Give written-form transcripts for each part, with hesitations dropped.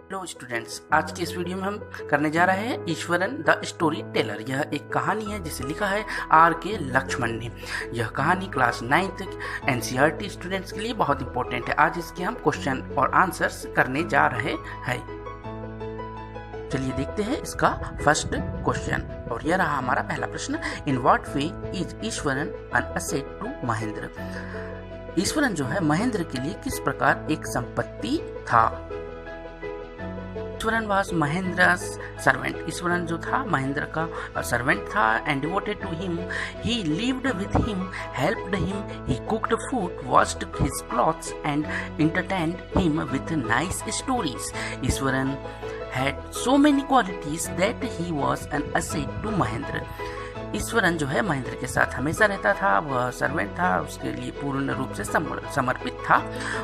Hello students, आज की इस वीडियो में हम करने जा रहे हैं ईश्वरन द स्टोरी टेलर। यह एक कहानी है जिसे लिखा है R.K. लक्ष्मण ने। यह कहानी क्लास 9th NCERT स्टूडेंट्स के लिए बहुत इंपॉर्टेंट है। आज इसके हम क्वेश्चन और आंसर्स करने जा रहे हैं। चलिए देखते हैं इसका फर्स्ट क्वेश्चन, और यह रहा हमारा पहला प्रश्न। In what way is Ishwaran an asset to Mahendra? Ishwaran जो है महेंद्र के लिए किस प्रकार एक संपत्ति था? Ishwaran was Mahendra's servant. ईश्वरन जो था महेंद्र का सर्वेंट था। And devoted to him, he lived with him, helped him, he cooked food, washed his clothes and entertained him with nice stories. Ishwaran had so many qualities that he was an asset to Mahendra. Ishwaran जो है महेंद्र के साथ हमेशा रहता था। वह servant था, उसके लिए पूर्ण रूप से समर्पित था।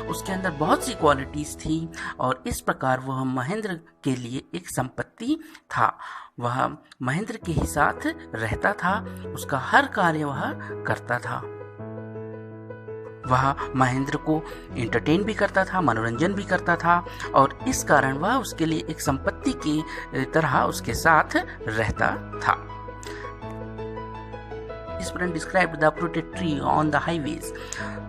उसके अंदर बहुत सी क्वालिटीज थी और इस प्रकार वह महेंद्र के लिए एक संपत्ति था। वह महेंद्र के ही साथ रहता था, उसका हर कार्य वह करता था। वह महेंद्र को एंटरटेन भी करता था, मनोरंजन भी करता था, और इस कारण वह उसके लिए एक संपत्ति की तरह उसके साथ रहता था। Eswaran described the protect tree on the highways.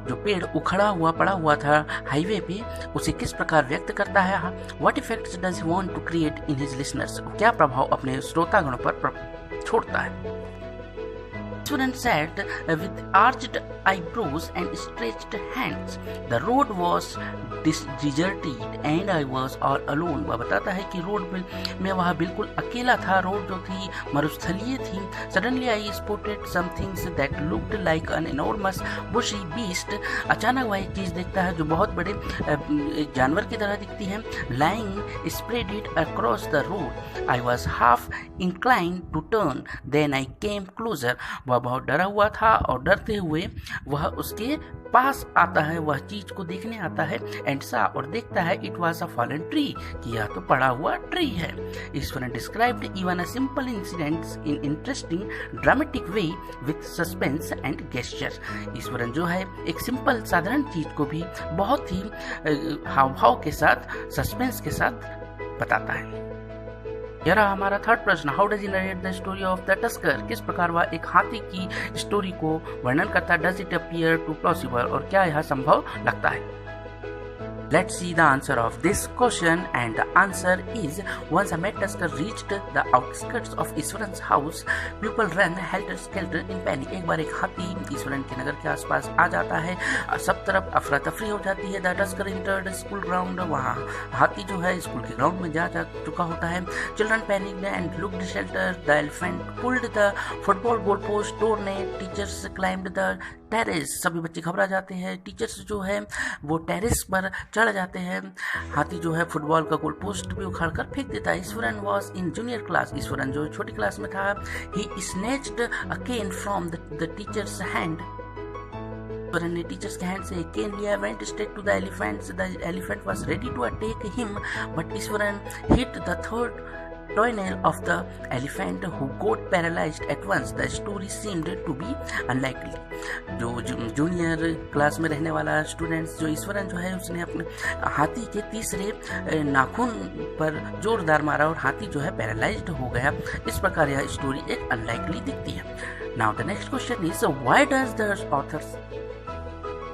जो पेड़ उखड़ा हुआ पड़ा हुआ था हाईवे पे, उसे किस प्रकार व्यक्त करता है? What effects does he want to create in his listeners? क्या प्रभाव अपने श्रोतागणों पर छोड़ता है? Eswaran sat with arched eyebrows and stretched hands. The road was deserted and I was all alone. वह बताता है कि रोड में वह बिल्कुल अकेला था। रोड जो थी मरुस्थलीय थी। Suddenly I spotted some things that looked like an enormous bushy beast. अचानक वह एक चीज देखता है जो बहुत बड़े जानवर की तरह दिखती है। Lying spread across the road. I was half inclined to turn. Then I came closer. वह बहुत डरा हुआ था और डरते हुए वह उसके पास आता है, वह चीज को देखने आता है। एंड सा, और देखता है, it was a fallen tree, कि यह तो पड़ा हुआ ट्री है। Eswaran described even a simple incidents in interesting dramatic way with suspense and gesture. Eswaran जो है एक सिंपल साधारण चीज को भी बहुत ही हाव भाव के साथ, सस्पेंस के साथ बताता है। यह रहा हमारा थर्ड प्रश्न। How does he narrate the story of the tusker? किस प्रकार वह एक हाथी की स्टोरी को वर्णन करता है? Does it appear to plausible? और क्या यह संभव लगता है? Let's see the answer of this question, and the answer is, once a mad tusker reached the outskirts of ईश्वरन's house, people ran helter-skelter in panic. एक बार एक हाथी ईश्वरन के नगर के आसपास आ जाता है, सब तरफ अफरा तफरी हो जाती है। The tusker entered school ground. वहाँ हाथी जो है स्कूल के ग्राउंड में जा चुका होता है। Children panicked and looked shelter. The elephant pulled the football goalpost. door ने teachers climbed the terrace. सभी बच्चे घबरा जाते हैं। टीचर्स जो है वो टेरेस पर चढ़ जाते हैं। हाथी जो है फुटबॉल का गोल पोस्ट भी उखाड़ कर फेंक देता है। Ishwaran was in junior class. Ishwaran जो छोटी क्लास में था। He snatched a cane from the teacher's hand. Ishwaran ने टीचर्स के हैंड से एक केन लिया। Went straight to the elephant. The elephant was ready to attack him, but Ishwaran hit the third toenail of the elephant, who got paralyzed at once. The story seemed to be unlikely. जो junior class में रहने वाला students, जो ईश्वरन जो है उसने अपने हाथी के तीसरे नाखून पर जोरदार मारा और हाथी जो है पैरालाइज्ड हो गया। इस प्रकार यह स्टोरी एक अनलाइकली दिखती है। Now the next question is, why does the author's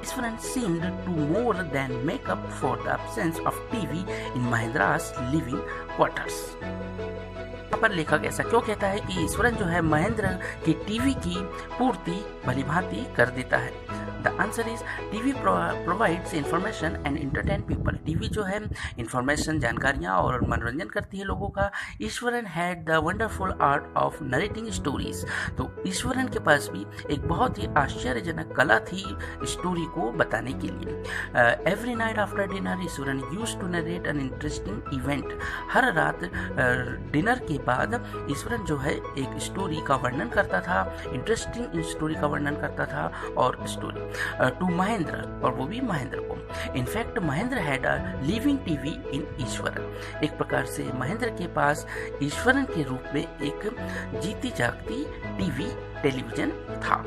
Ishwaran seemed to more than make up for the absence of TV in Mahendra's living quarters. यहाँ पर लेखक ऐसा क्यों कहता है कि ईश्वरन जो है महेंद्र की टीवी की पूर्ति भलीभांति कर देता है? The answer is, TV provides information and entertain people. TV जो है इंफॉर्मेशन, जानकारियाँ और मनोरंजन करती है लोगों का। Eswaran had the wonderful art of narrating stories. तो ईश्वरन के पास भी एक बहुत ही आश्चर्यजनक कला थी स्टोरी को बताने के लिए। Every night after dinner Ishwaran used to narrate an interesting event. हर रात डिनर के बाद ईश्वरन जो है एक स्टोरी का वर्णन करता था, इंटरेस्टिंग स्टोरी का वर्णन करता था और स्टोरी टू महेंद्र, और वो भी महेंद्र को। In fact Mahendra had a living TV इन ईश्वरन। एक प्रकार से महेंद्र के पास ईश्वरन के रूप में एक जीती जागती टीवी टेलीविजन था।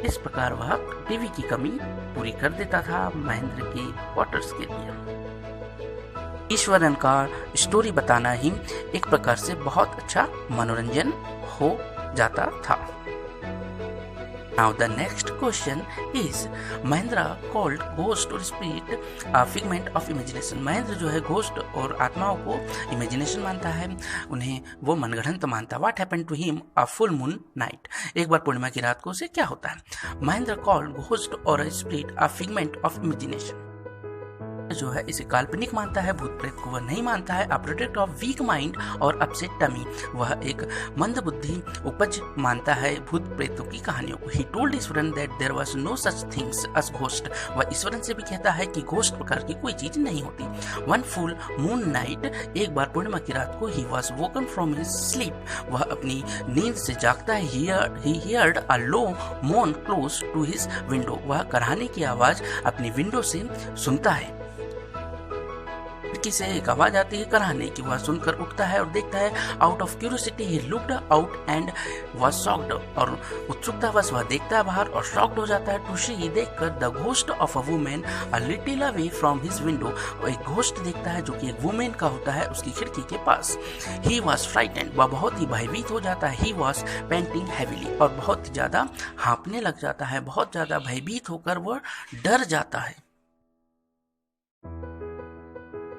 इस प्रकार वह टीवी की कमी पूरी कर देता था महेंद्र के क्वार्टर्स के लिए। ईश्वरन का स्टोरी बताना ही एक प्रकार से बहुत अच्छा मनोरंजन हो जाता था। Now the next question is Mahendra called ghost और spirit a figment of imagination। Mahendra जो है घोस्ट और आत्माओं को इमेजिनेशन मानता है, उन्हें वो मनगढ़ंत मानता। What happened to him a full moon night। एक बार पूर्णिमा की रात को उसे क्या होता है। महेंद्र called ghost और spirit a figment of imagination। जो है इसे काल्पनिक मानता है, भूत प्रेत को वह नहीं मानता है। A product of weak mind और अपसेट टमी, वह एक मंद बुद्धि उपज मानता है भूत प्रेतों की कहानियों को। He told Ishwaran that there was no such things as ghost. वह ईश्वरन से भी कहता है कि घोस्ट प्रकार की कोई चीज नहीं होती। वन फुल मून नाइट, एक बार पूर्णिमा की रात को, he was woken from his sleep, वह अपनी नींद से जागता है। ही हियर्ड अ लो मोन क्लोज टू हिज विंडो, वह कराहने की आवाज अपनी विंडो से सुनता है। खिड़की से एक आवाज आती है कराहने की, वह सुनकर उठता है और देखता है। Out of curiosity he looked out and was shocked, और उत्सुकतावश वह देखता है बाहर और शॉक्ड हो जाता है। टू सी, देखकर the ghost of a women a little away from his window, वह एक घोस्ट देखता है जो कि एक वुमेन का होता है उसकी खिड़की के पास। ही वॉज फ्राइटेंड, वह बहुत ही भयभीत हो जाता है। ही वॉज पेंटिंग हैविली, और बहुत ज्यादा हाँपने लग जाता है, बहुत ज्यादा भयभीत होकर वह डर जाता है।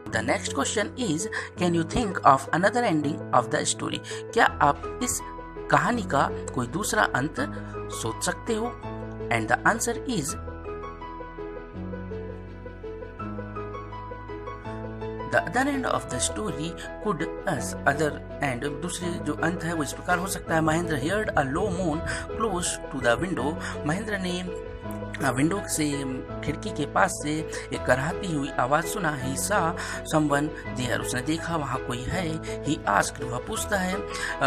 The next question is, can you think of another ending of the story? क्या आप इस कहानी का कोई दूसरा अंत सोच सकते हो? And the answer is the other end of the story could as other end, दूसरे जो अंत है वो इस प्रकार हो सकता है। Mahendra heard a low moan close to the window, Mahendra ने विंडो से खिड़की के पास से एक कराहती हुई आवाज सुना। ही सा समवन देयर, उसने देखा वहाँ कोई है। ही आस्क्ड, वह पूछता है।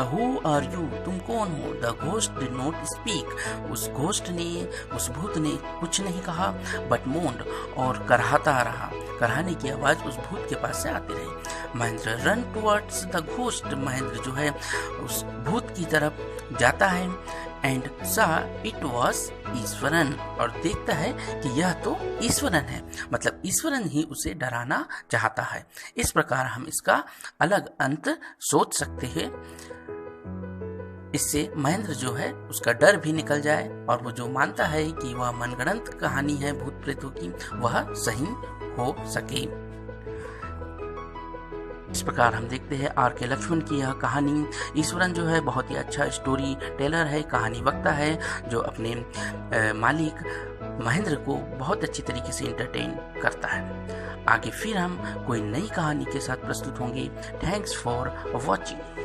हु आर यू, तुम कौन हो। The ghost did not speak, उस घोस्ट ने, उस भूत ने कुछ नहीं कहा, बट मोन्ड, और कराहता रहा। कराहने की आवाज उस भूत के पास से आती रही। Mahendra run towards the ghost, Mahendra जो है उस भूत की तरफ जाता है। एंड सा इट वॉज ईश्वरन, और देखता है कि यह तो ईश्वरन है, मतलब ईश्वरन ही उसे डराना चाहता है। इस प्रकार हम इसका अलग अंत सोच सकते हैं। इससे महेंद्र जो है उसका डर भी निकल जाए और वो जो मानता है कि वह मनगढ़ंत कहानी है भूत प्रेतों की, वह सही हो सके। इस प्रकार हम देखते हैं आर के लक्ष्मण की यह कहानी। ईश्वरन जो है बहुत ही अच्छा स्टोरी टेलर है, कहानी वक्ता है, जो अपने मालिक महेंद्र को बहुत अच्छी तरीके से इंटरटेन करता है। आगे फिर हम कोई नई कहानी के साथ प्रस्तुत होंगे। Thanks for watching.